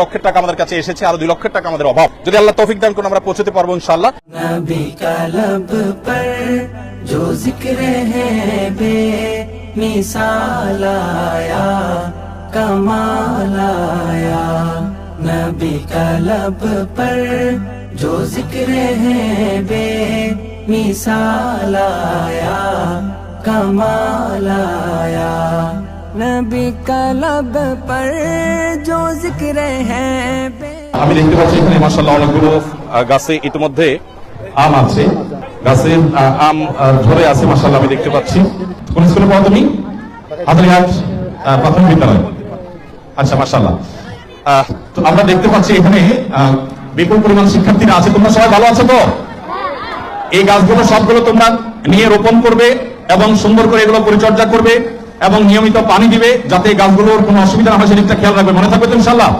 লক্ষের টাকা আমাদের কাছে এসেছে, আরো 2 লক্ষের টাকা আমাদের অভাব। যদি আল্লাহ তৌফিক দান করেন আমরা পৌঁছতে পারবো ইনশাআল্লাহ। नबी का लब पर जो जिक्र है बेमिसाल आया, कमाल आया। नबी का लब पर जो जिक्र है बेमिसाल आया, कमाल आया। नबी का लब पर जो जिक्र है আমি দেখতে পাচ্ছি এখানে মাশাআল্লাহ অনেকগুলো গাছে ইতিমধ্যে আম আছে, গাছে আম ধরে আছে মাশাআল্লাহ আমি দেখতে পাচ্ছি। কোন স্কুলে পড়ো তুমি? হাজারীহাট প্রাথমিক বিদ্যালয়। আচ্ছা মাশাআল্লাহ। তো আমরা দেখতে পাচ্ছি এখানে বিপুল পরিমাণ শিক্ষার্থীরা আছে। তোমরা সবাই ভালো আছো তো? এই গাছগুলো সবগুলো তোমরা নিয়ে রোপণ করবে এবং সুন্দর করে এগুলো পরিচর্যা করবে এবং নিয়মিত পানি দিবে যাতে গাছগুলোর কোনো অসুবিধা না হয় সেদিকটা খেয়াল রাখবে। মনে থাকবে তো ইনশাআল্লাহ?